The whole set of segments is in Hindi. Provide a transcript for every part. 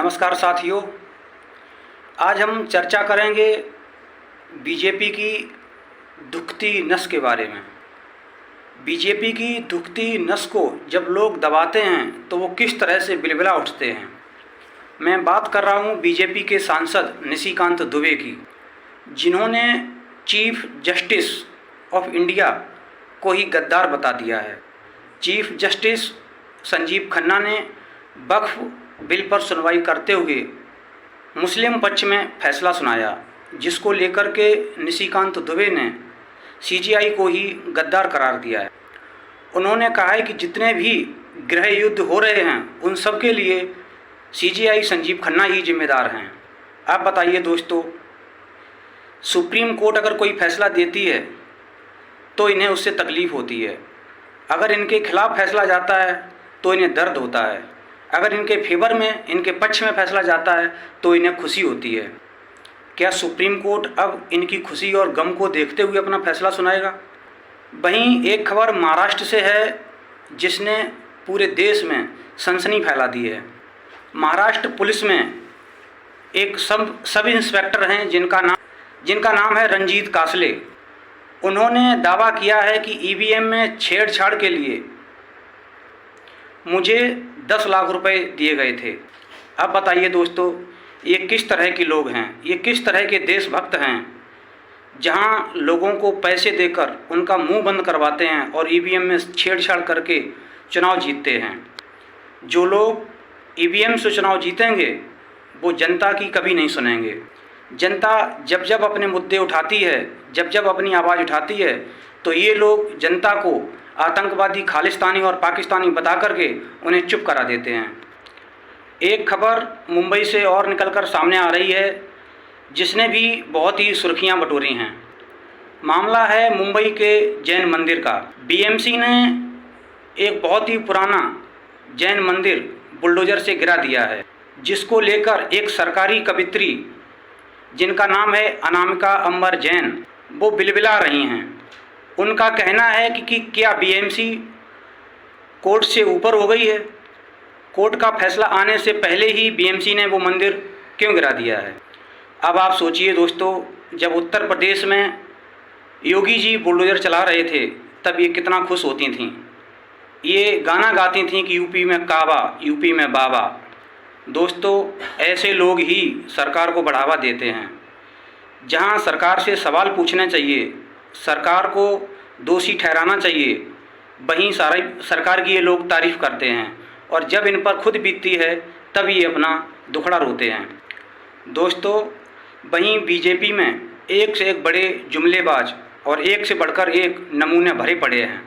नमस्कार साथियों, आज हम चर्चा करेंगे बीजेपी की दुखती नस के बारे में। बीजेपी की दुखती नस को जब लोग दबाते हैं तो वो किस तरह से बिलबिला उठते हैं। मैं बात कर रहा हूँ बीजेपी के सांसद निशिकांत दुबे की, जिन्होंने चीफ जस्टिस ऑफ इंडिया को ही गद्दार बता दिया है। चीफ जस्टिस संजीव खन्ना ने वक्फ बिल पर सुनवाई करते हुए मुस्लिम पक्ष में फैसला सुनाया, जिसको लेकर के निशिकांत दुबे ने सीजीआई को ही गद्दार करार दिया है। उन्होंने कहा है कि जितने भी गृह युद्ध हो रहे हैं उन सब के लिए सीजीआई संजीव खन्ना ही जिम्मेदार हैं। आप बताइए दोस्तों, सुप्रीम कोर्ट अगर कोई फैसला देती है तो इन्हें उससे तकलीफ़ होती है, अगर इनके खिलाफ़ फैसला जाता है तो इन्हें दर्द होता है, अगर इनके फेवर में, इनके पक्ष में फैसला जाता है तो इन्हें खुशी होती है। क्या सुप्रीम कोर्ट अब इनकी खुशी और गम को देखते हुए अपना फैसला सुनाएगा? वहीं एक खबर महाराष्ट्र से है जिसने पूरे देश में सनसनी फैला दी है। महाराष्ट्र पुलिस में एक सब इंस्पेक्टर हैं जिनका नाम है रंजीत कासले। उन्होंने दावा किया है कि ईवीएम में छेड़छाड़ के लिए मुझे 10 लाख रुपए दिए गए थे। अब बताइए दोस्तों, ये किस तरह के लोग हैं, ये किस तरह के देशभक्त हैं, जहां लोगों को पैसे देकर उनका मुंह बंद करवाते हैं और ईवीएम में छेड़छाड़ करके चुनाव जीतते हैं। जो लोग ईवीएम से चुनाव जीतेंगे वो जनता की कभी नहीं सुनेंगे। जनता जब जब अपने मुद्दे उठाती है, जब जब अपनी आवाज़ उठाती है, तो ये लोग जनता को आतंकवादी, खालिस्तानी और पाकिस्तानी बता करके उन्हें चुप करा देते हैं। एक खबर मुंबई से और निकलकर सामने आ रही है जिसने भी बहुत ही सुर्खियां बटोरी हैं। मामला है मुंबई के जैन मंदिर का। बीएमसी ने एक बहुत ही पुराना जैन मंदिर बुलडोज़र से गिरा दिया है, जिसको लेकर एक सरकारी कवित्री जिनका नाम है अनामिका अंबर जैन, वो बिलबिला रही हैं। उनका कहना है कि क्या बीएमसी कोर्ट से ऊपर हो गई है? कोर्ट का फैसला आने से पहले ही बीएमसी ने वो मंदिर क्यों गिरा दिया है? अब आप सोचिए दोस्तों, जब उत्तर प्रदेश में योगी जी बुलडोज़र चला रहे थे तब ये कितना खुश होती थीं। ये गाना गाती थीं कि यूपी में काबा, यूपी में बाबा। दोस्तों, ऐसे लोग ही सरकार को बढ़ावा देते हैं। जहां सरकार से सवाल पूछना चाहिए, सरकार को दोषी ठहराना चाहिए, वहीं सारी सरकार की ये लोग तारीफ़ करते हैं, और जब इन पर खुद बीतती है तब ये अपना दुखड़ा रोते हैं। दोस्तों, वहीं बीजेपी में एक से एक बड़े जुमलेबाज और एक से बढ़कर एक नमूने भरे पड़े हैं।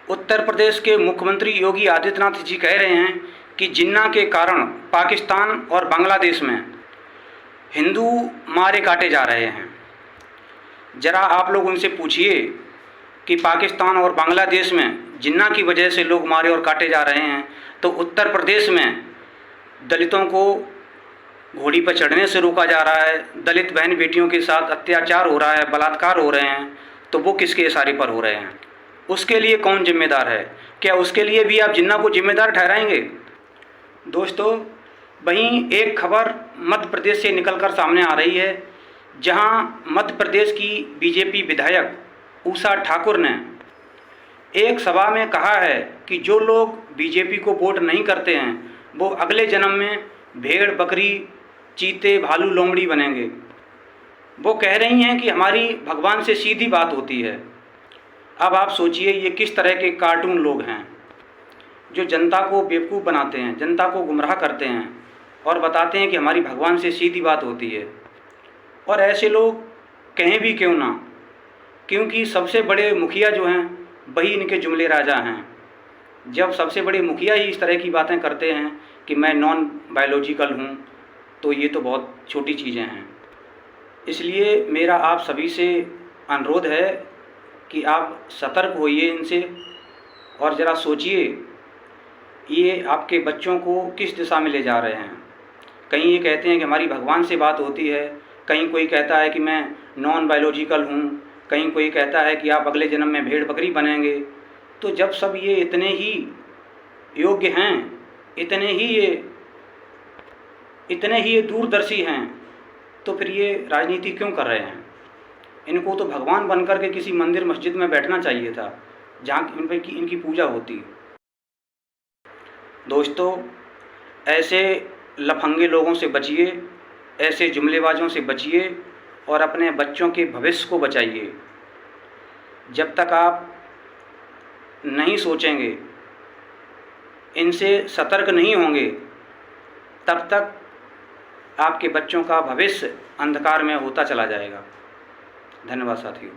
उत्तर प्रदेश के मुख्यमंत्री योगी आदित्यनाथ जी कह रहे हैं कि जिन्ना के कारण पाकिस्तान और बांग्लादेश में हिंदू मारे काटे जा रहे हैं। ज़रा आप लोग उनसे पूछिए कि पाकिस्तान और बांग्लादेश में जिन्ना की वजह से लोग मारे और काटे जा रहे हैं, तो उत्तर प्रदेश में दलितों को घोड़ी पर चढ़ने से रोका जा रहा है, दलित बहन बेटियों के साथ अत्याचार हो रहा है, बलात्कार हो रहे हैं, तो वो किसके इशारे पर हो रहे हैं? उसके लिए कौन जिम्मेदार है? क्या उसके लिए भी आप जिन्ना को जिम्मेदार ठहराएंगे? दोस्तों, वहीं एक खबर मध्य प्रदेश से निकलकर सामने आ रही है, जहां मध्य प्रदेश की बीजेपी विधायक उषा ठाकुर ने एक सभा में कहा है कि जो लोग बीजेपी को वोट नहीं करते हैं वो अगले जन्म में भेड़, बकरी, चीते, भालू, लोमड़ी बनेंगे। वो कह रही हैं कि हमारी भगवान से सीधी बात होती है। अब आप सोचिए, ये किस तरह के कार्टून लोग हैं जो जनता को बेवकूफ़ बनाते हैं, जनता को गुमराह करते हैं और बताते हैं कि हमारी भगवान से सीधी बात होती है। और ऐसे लोग कहीं भी क्यों ना, क्योंकि सबसे बड़े मुखिया जो हैं वही इनके जुमले राजा हैं। जब सबसे बड़े मुखिया ही इस तरह की बातें करते हैं कि मैं नॉन बायोलॉजिकल हूँ, तो ये तो बहुत छोटी चीज़ें हैं। इसलिए मेरा आप सभी से अनुरोध है कि आप सतर्क होइए इनसे, और ज़रा सोचिए ये आपके बच्चों को किस दिशा में ले जा रहे हैं। कहीं ये कहते हैं कि हमारी भगवान से बात होती है, कहीं कोई कहता है कि मैं नॉन बायोलॉजिकल हूँ, कहीं कोई कहता है कि आप अगले जन्म में भेड़ बकरी बनेंगे। तो जब सब ये इतने ही योग्य हैं, इतने ही ये इतने ही ये दूरदर्शी हैं तो फिर ये राजनीति क्यों कर रहे हैं? इनको तो भगवान बनकर के किसी मंदिर मस्जिद में बैठना चाहिए था जहाँ इनकी पूजा होती। दोस्तों, ऐसे लफंगे लोगों से बचिए, ऐसे जुमलेबाजों से बचिए और अपने बच्चों के भविष्य को बचाइए। जब तक आप नहीं सोचेंगे, इनसे सतर्क नहीं होंगे, तब तक आपके बच्चों का भविष्य अंधकार में होता चला जाएगा। धन्यवाद साथियों।